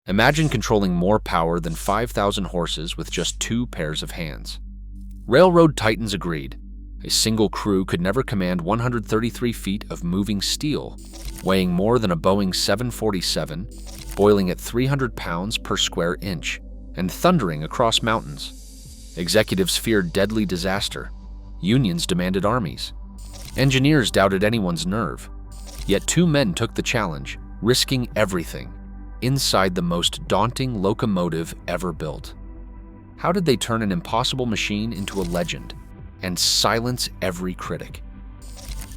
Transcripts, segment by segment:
Imagine controlling more power than 5,000 horses with just 2 pairs of hands. Railroad titans agreed. A single crew could never command 133 feet of moving steel, weighing more than a Boeing 747, boiling at 300 pounds per square inch, and thundering across mountains. Executives feared deadly disaster. Unions demanded armies. Engineers doubted anyone's nerve. Yet 2 men took the challenge, risking everything, inside the most daunting locomotive ever built. How did they turn an impossible machine into a legend and silence every critic?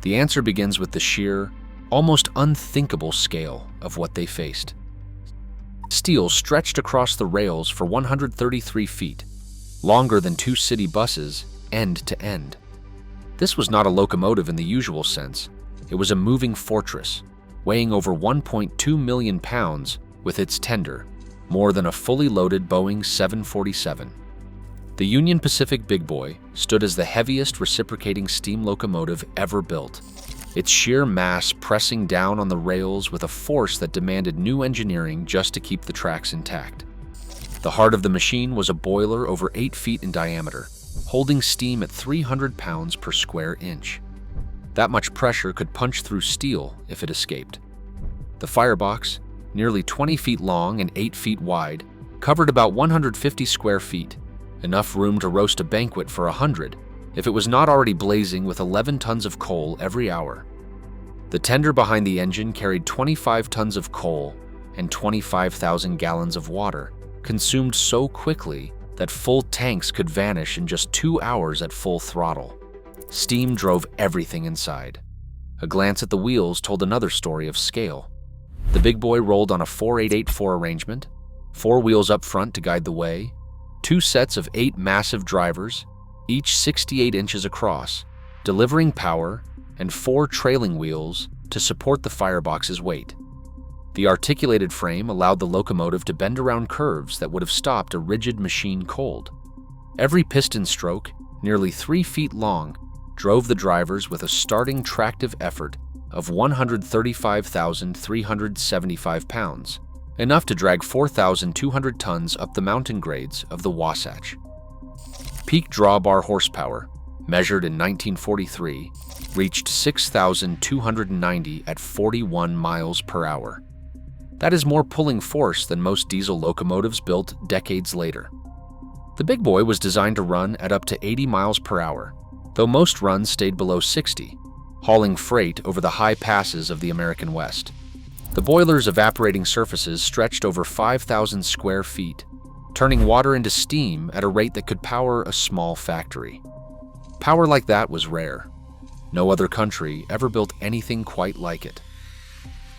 The answer begins with the sheer, almost unthinkable scale of what they faced. Steel stretched across the rails for 133 feet, longer than 2 city buses, end to end. This was not a locomotive in the usual sense. It was a moving fortress, weighing over 1.2 million pounds with its tender, more than a fully loaded Boeing 747. The Union Pacific Big Boy stood as the heaviest reciprocating steam locomotive ever built, its sheer mass pressing down on the rails with a force that demanded new engineering just to keep the tracks intact. The heart of the machine was a boiler over 8 feet in diameter, holding steam at 300 pounds per square inch. That much pressure could punch through steel if it escaped. The firebox, nearly 20 feet long and 8 feet wide, covered about 150 square feet, enough room to roast a banquet for 100 if it was not already blazing with 11 tons of coal every hour. The tender behind the engine carried 25 tons of coal and 25,000 gallons of water, consumed so quickly that full tanks could vanish in just 2 hours at full throttle. Steam drove everything inside. A glance at the wheels told another story of scale. The Big Boy rolled on a 4884 arrangement, 4 wheels up front to guide the way, 2 sets of 8 massive drivers, each 68 inches across, delivering power, and 4 trailing wheels to support the firebox's weight. The articulated frame allowed the locomotive to bend around curves that would have stopped a rigid machine cold. Every piston stroke, nearly 3 feet long, drove the drivers with a starting tractive effort of 135,375 pounds, enough to drag 4,200 tons up the mountain grades of the Wasatch. Peak drawbar horsepower, measured in 1943, reached 6,290 at 41 miles per hour. That is more pulling force than most diesel locomotives built decades later. The Big Boy was designed to run at up to 80 miles per hour, though most runs stayed below 60, hauling freight over the high passes of the American West. The boiler's evaporating surfaces stretched over 5,000 square feet, turning water into steam at a rate that could power a small factory. Power like that was rare. No other country ever built anything quite like it.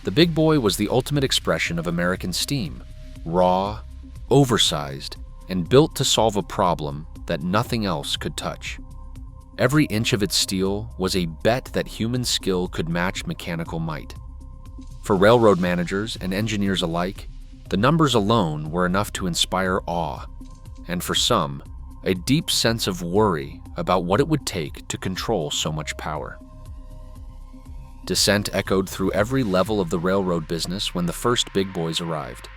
The Big Boy was the ultimate expression of American steam, raw, oversized, and built to solve a problem that nothing else could touch. Every inch of its steel was a bet that human skill could match mechanical might. For railroad managers and engineers alike, the numbers alone were enough to inspire awe, and for some, a deep sense of worry about what it would take to control so much power. Dissent echoed through every level of the railroad business when the first Big Boys arrived.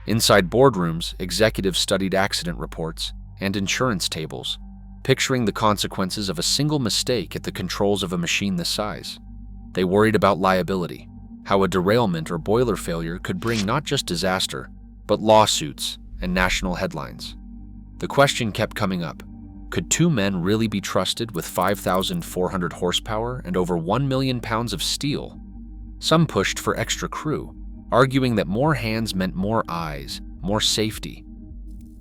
Inside boardrooms, executives studied accident reports and insurance tables, picturing the consequences of a single mistake at the controls of a machine this size. They worried about liability, how a derailment or boiler failure could bring not just disaster, but lawsuits and national headlines. The question kept coming up: could 2 men really be trusted with 5,400 horsepower and over 1 million pounds of steel? Some pushed for extra crew, arguing that more hands meant more eyes, more safety.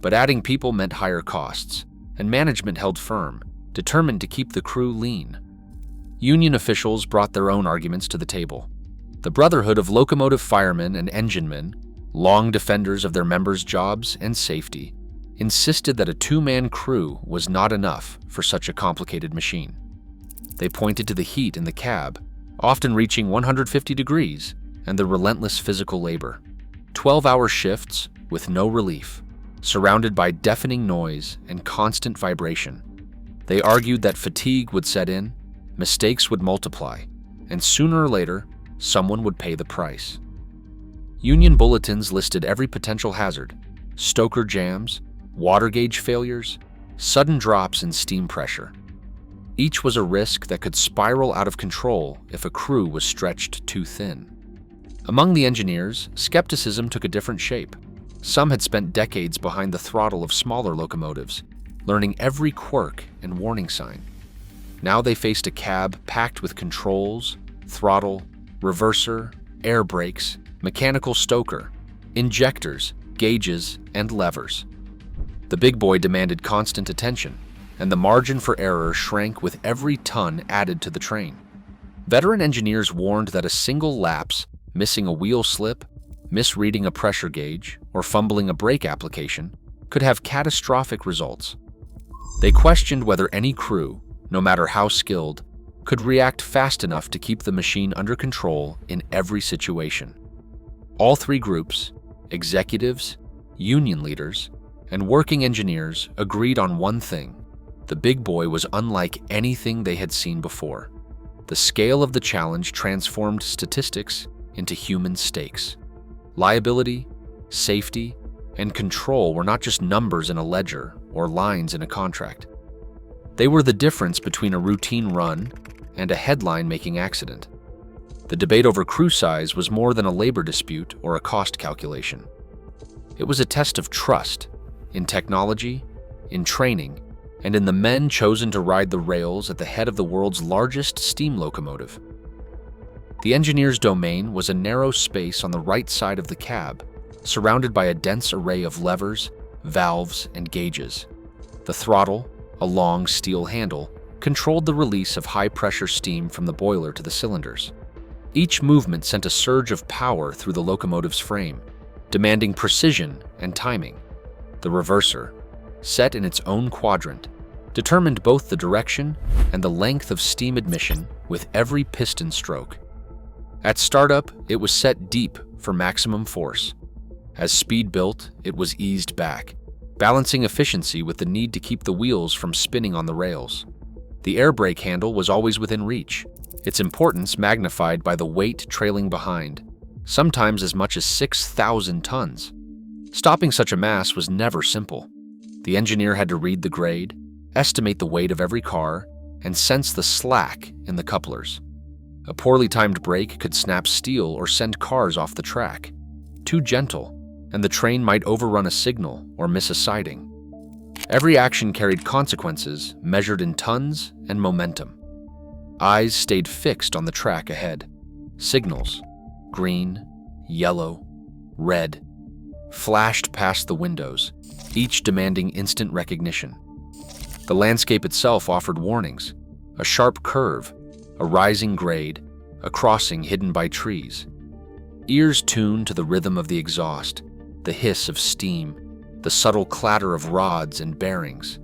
But adding people meant higher costs, and management held firm, determined to keep the crew lean. Union officials brought their own arguments to the table. The Brotherhood of Locomotive Firemen and Enginemen, long defenders of their members' jobs and safety, insisted that a 2-man crew was not enough for such a complicated machine. They pointed to the heat in the cab, often reaching 150 degrees, and the relentless physical labor. 12-hour shifts with no relief, surrounded by deafening noise and constant vibration. They argued that fatigue would set in, mistakes would multiply, and sooner or later, someone would pay the price. Union bulletins listed every potential hazard: stoker jams, water gauge failures, sudden drops in steam pressure. Each was a risk that could spiral out of control if a crew was stretched too thin. Among the engineers, skepticism took a different shape. Some had spent decades behind the throttle of smaller locomotives, learning every quirk and warning sign. Now they faced a cab packed with controls, throttle, reverser, air brakes, mechanical stoker, injectors, gauges, and levers. The big boy demanded constant attention, and the margin for error shrank with every ton added to the train. Veteran engineers warned that a single lapse, missing a wheel slip, misreading a pressure gauge, or fumbling a brake application, could have catastrophic results. They questioned whether any crew, no matter how skilled, could react fast enough to keep the machine under control in every situation. All three groups, executives, union leaders, and working engineers, agreed on one thing: the big boy was unlike anything they had seen before. The scale of the challenge transformed statistics into human stakes. Liability, safety, and control were not just numbers in a ledger or lines in a contract. They were the difference between a routine run and a headline-making accident. The debate over crew size was more than a labor dispute or a cost calculation. It was a test of trust in technology, in training, and in the men chosen to ride the rails at the head of the world's largest steam locomotive. The engineer's domain was a narrow space on the right side of the cab, surrounded by a dense array of levers, valves, and gauges. The throttle, a long steel handle, controlled the release of high-pressure steam from the boiler to the cylinders. Each movement sent a surge of power through the locomotive's frame, demanding precision and timing. The reverser, set in its own quadrant, determined both the direction and the length of steam admission with every piston stroke. At startup, it was set deep for maximum force. As speed built, it was eased back, balancing efficiency with the need to keep the wheels from spinning on the rails. The air brake handle was always within reach, its importance magnified by the weight trailing behind, sometimes as much as 6,000 tons. Stopping such a mass was never simple. The engineer had to read the grade, estimate the weight of every car, and sense the slack in the couplers. A poorly timed brake could snap steel or send cars off the track. Too gentle, and the train might overrun a signal or miss a siding. Every action carried consequences measured in tons and momentum. Eyes stayed fixed on the track ahead. Signals, green, yellow, red, flashed past the windows, each demanding instant recognition. The landscape itself offered warnings: a sharp curve, a rising grade, a crossing hidden by trees. Ears tuned to the rhythm of the exhaust, the hiss of steam, the subtle clatter of rods and bearings.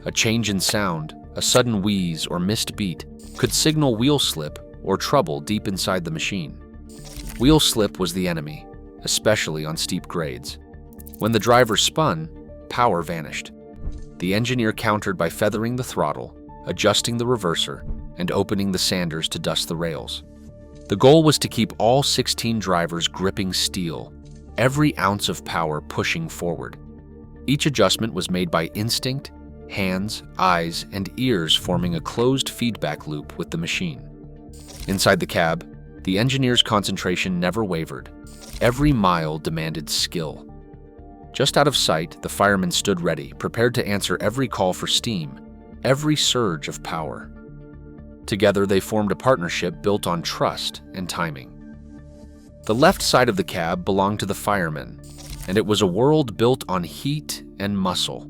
A change in sound, a sudden wheeze or missed beat, could signal wheel slip or trouble deep inside the machine. Wheel slip was the enemy, especially on steep grades. When the driver spun, power vanished. The engineer countered by feathering the throttle, adjusting the reverser, and opening the sanders to dust the rails. The goal was to keep all 16 drivers gripping steel, every ounce of power pushing forward. Each adjustment was made by instinct, hands, eyes, and ears forming a closed feedback loop with the machine. Inside the cab, the engineer's concentration never wavered. Every mile demanded skill. Just out of sight, the fireman stood ready, prepared to answer every call for steam, every surge of power. Together, they formed a partnership built on trust and timing. The left side of the cab belonged to the firemen, and it was a world built on heat and muscle.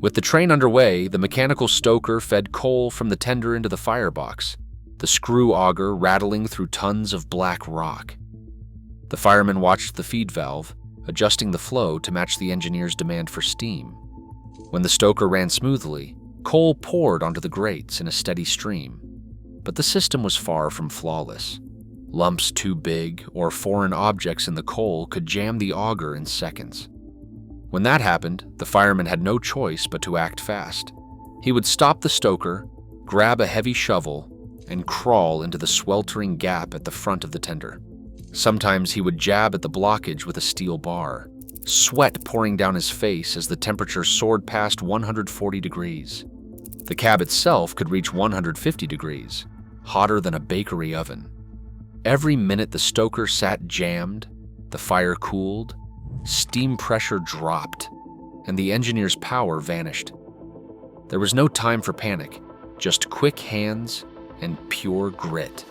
With the train underway, the mechanical stoker fed coal from the tender into the firebox, the screw auger rattling through tons of black rock. The fireman watched the feed valve, adjusting the flow to match the engineer's demand for steam. When the stoker ran smoothly, coal poured onto the grates in a steady stream. But the system was far from flawless. Lumps too big or foreign objects in the coal could jam the auger in seconds. When that happened, the fireman had no choice but to act fast. He would stop the stoker, grab a heavy shovel, and crawl into the sweltering gap at the front of the tender. Sometimes he would jab at the blockage with a steel bar, sweat pouring down his face as the temperature soared past 140 degrees. The cab itself could reach 150 degrees, hotter than a bakery oven. Every minute the stoker sat jammed, the fire cooled, steam pressure dropped, and the engineer's power vanished. There was no time for panic, just quick hands and pure grit.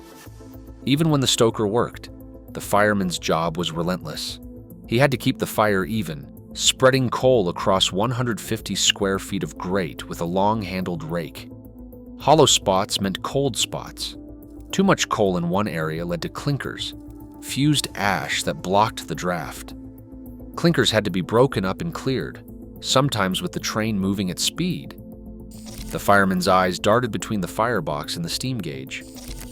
Even when the stoker worked, the fireman's job was relentless. He had to keep the fire even, spreading coal across 150 square feet of grate with a long-handled rake. Hollow spots meant cold spots. Too much coal in one area led to clinkers, fused ash that blocked the draft. Clinkers had to be broken up and cleared, sometimes with the train moving at speed. The fireman's eyes darted between the firebox and the steam gauge,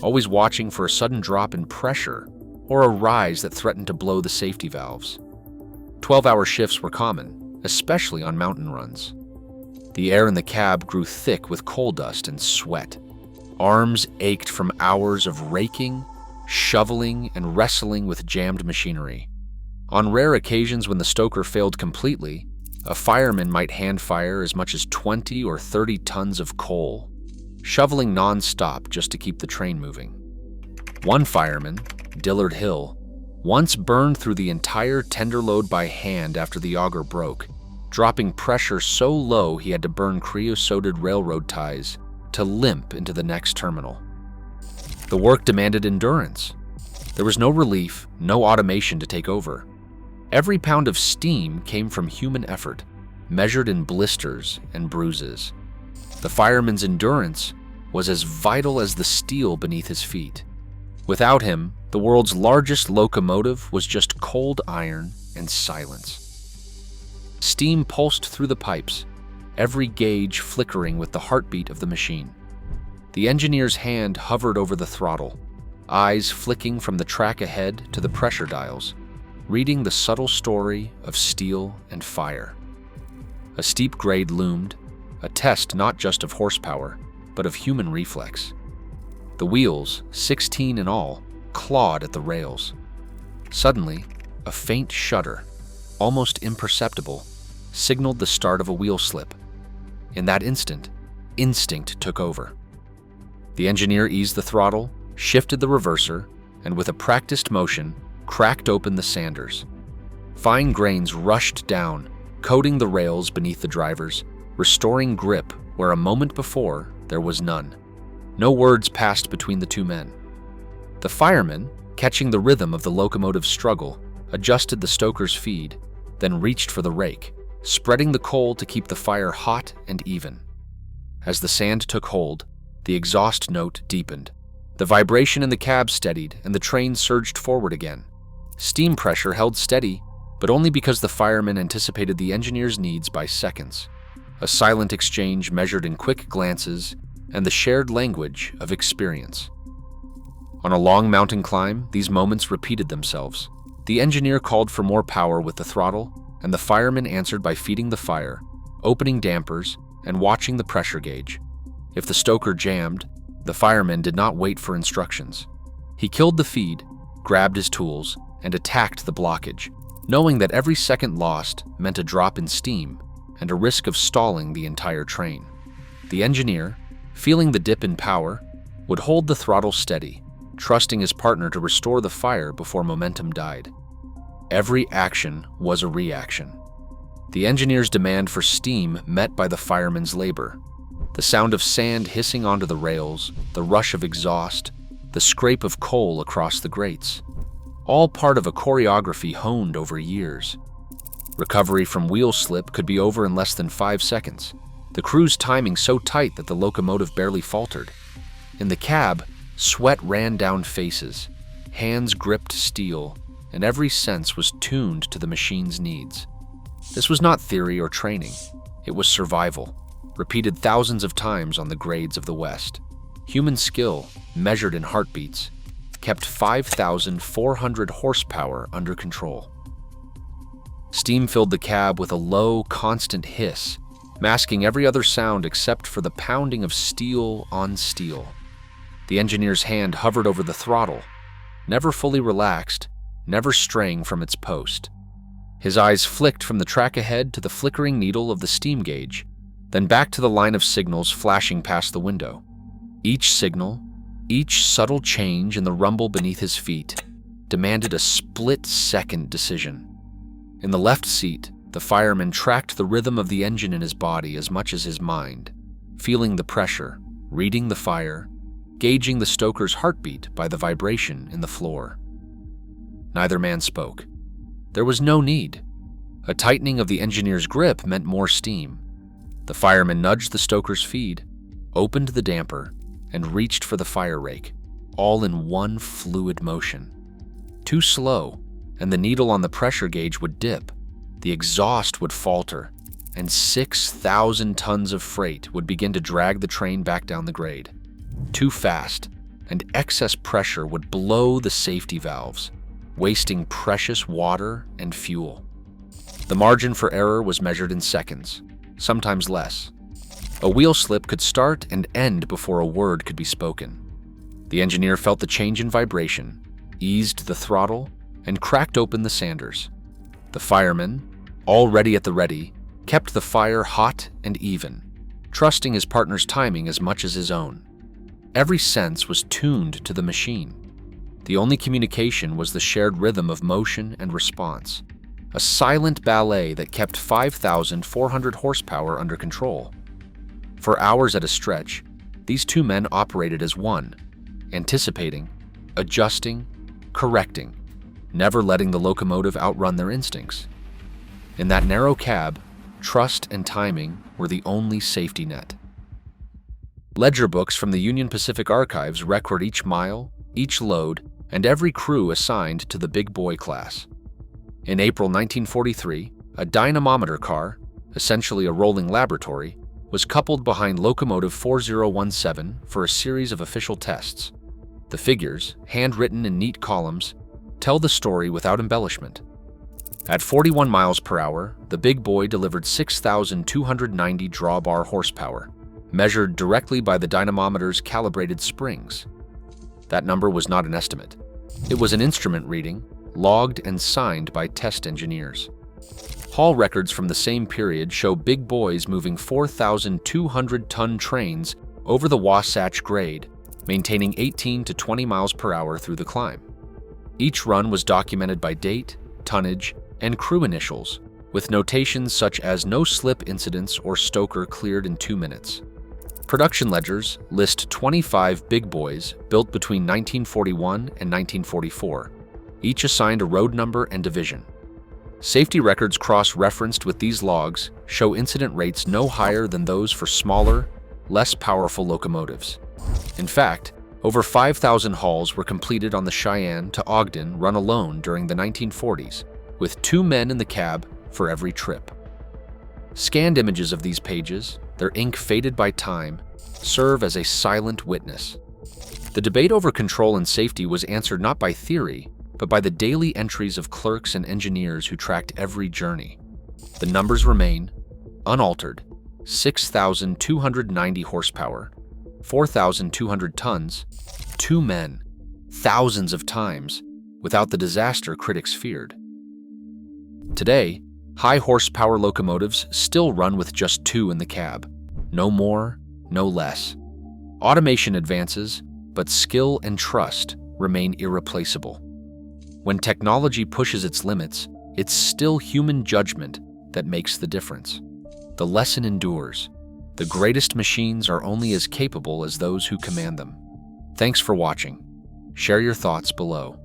always watching for a sudden drop in pressure or a rise that threatened to blow the safety valves. 12-hour shifts were common, especially on mountain runs. The air in the cab grew thick with coal dust and sweat. Arms ached from hours of raking, shoveling, and wrestling with jammed machinery. On rare occasions when the stoker failed completely, a fireman might hand fire as much as 20 or 30 tons of coal, shoveling non-stop just to keep the train moving. One fireman, Dillard Hill, once burned through the entire tender load by hand after the auger broke, dropping pressure so low he had to burn creosoted railroad ties to limp into the next terminal. The work demanded endurance. There was no relief, no automation to take over. Every pound of steam came from human effort, measured in blisters and bruises. The fireman's endurance was as vital as the steel beneath his feet. Without him, the world's largest locomotive was just cold iron and silence. Steam pulsed through the pipes, every gauge flickering with the heartbeat of the machine. The engineer's hand hovered over the throttle, eyes flicking from the track ahead to the pressure dials, reading the subtle story of steel and fire. A steep grade loomed, a test not just of horsepower, but of human reflex. The wheels, 16 in all, clawed at the rails. Suddenly, a faint shudder, almost imperceptible, signaled the start of a wheel slip. In that instant, instinct took over. The engineer eased the throttle, shifted the reverser, and with a practiced motion, cracked open the sanders. Fine grains rushed down, coating the rails beneath the drivers, restoring grip where a moment before there was none. No words passed between the two men. The fireman, catching the rhythm of the locomotive's struggle, adjusted the stoker's feed, then reached for the rake, spreading the coal to keep the fire hot and even. As the sand took hold, the exhaust note deepened. The vibration in the cab steadied, and the train surged forward again. Steam pressure held steady, but only because the fireman anticipated the engineer's needs by seconds. A silent exchange measured in quick glances and the shared language of experience. On a long mountain climb, these moments repeated themselves. The engineer called for more power with the throttle, and the fireman answered by feeding the fire, opening dampers, and watching the pressure gauge. If the stoker jammed, the fireman did not wait for instructions. He killed the feed, grabbed his tools, and attacked the blockage, knowing that every second lost meant a drop in steam and a risk of stalling the entire train. The engineer, feeling the dip in power, would hold the throttle steady, trusting his partner to restore the fire before momentum died. Every action was a reaction. The engineer's demand for steam met by the fireman's labor. The sound of sand hissing onto the rails, the rush of exhaust, the scrape of coal across the grates. All part of a choreography honed over years. Recovery from wheel slip could be over in less than 5 seconds, the crew's timing so tight that the locomotive barely faltered. In the cab, sweat ran down faces, hands gripped steel, and every sense was tuned to the machine's needs. This was not theory or training, it was survival, repeated thousands of times on the grades of the West. Human skill, measured in heartbeats, kept 5,400 horsepower under control. Steam filled the cab with a low, constant hiss, masking every other sound except for the pounding of steel on steel. The engineer's hand hovered over the throttle, never fully relaxed, never straying from its post. His eyes flicked from the track ahead to the flickering needle of the steam gauge, then back to the line of signals flashing past the window. Each signal, each subtle change in the rumble beneath his feet, demanded a split-second decision. In the left seat, the fireman tracked the rhythm of the engine in his body as much as his mind, feeling the pressure, reading the fire, gauging the stoker's heartbeat by the vibration in the floor. Neither man spoke. There was no need. A tightening of the engineer's grip meant more steam. The fireman nudged the stoker's feed, opened the damper, and reached for the fire rake, all in one fluid motion. Too slow, and the needle on the pressure gauge would dip, the exhaust would falter, and 6,000 tons of freight would begin to drag the train back down the grade. Too fast, and excess pressure would blow the safety valves, wasting precious water and fuel. The margin for error was measured in seconds, sometimes less. A wheel slip could start and end before a word could be spoken. The engineer felt the change in vibration, eased the throttle, and cracked open the sanders. The fireman, already at the ready, kept the fire hot and even, trusting his partner's timing as much as his own. Every sense was tuned to the machine. The only communication was the shared rhythm of motion and response, a silent ballet that kept 5,400 horsepower under control. For hours at a stretch, these two men operated as one, anticipating, adjusting, correcting, never letting the locomotive outrun their instincts. In that narrow cab, trust and timing were the only safety net. Ledger books from the Union Pacific Archives record each mile, each load, and every crew assigned to the Big Boy class. In April 1943, a dynamometer car, essentially a rolling laboratory, was coupled behind locomotive 4017 for a series of official tests. The figures, handwritten in neat columns, tell the story without embellishment. At 41 miles per hour, the Big Boy delivered 6,290 drawbar horsepower, measured directly by the dynamometer's calibrated springs. That number was not an estimate. It was an instrument reading, logged and signed by test engineers. Hall records from the same period show Big Boys moving 4,200-ton trains over the Wasatch Grade, maintaining 18 to 20 miles per hour through the climb. Each run was documented by date, tonnage, and crew initials, with notations such as no slip incidents or stoker cleared in 2 minutes. Production ledgers list 25 Big Boys built between 1941 and 1944, each assigned a road number and division. Safety records cross-referenced with these logs show incident rates no higher than those for smaller, less powerful locomotives. In fact, over 5,000 hauls were completed on the Cheyenne to Ogden run alone during the 1940s, with 2 men in the cab for every trip. Scanned images of these pages, their ink faded by time, serve as a silent witness. The debate over control and safety was answered not by theory, but by the daily entries of clerks and engineers who tracked every journey. The numbers remain unaltered: 6,290 horsepower, 4,200 tons, 2 men, thousands of times, without the disaster critics feared. Today, high horsepower locomotives still run with just 2 in the cab, no more, no less. Automation advances, but skill and trust remain irreplaceable. When technology pushes its limits, it's still human judgment that makes the difference. The lesson endures. The greatest machines are only as capable as those who command them. Thanks for watching. Share your thoughts below.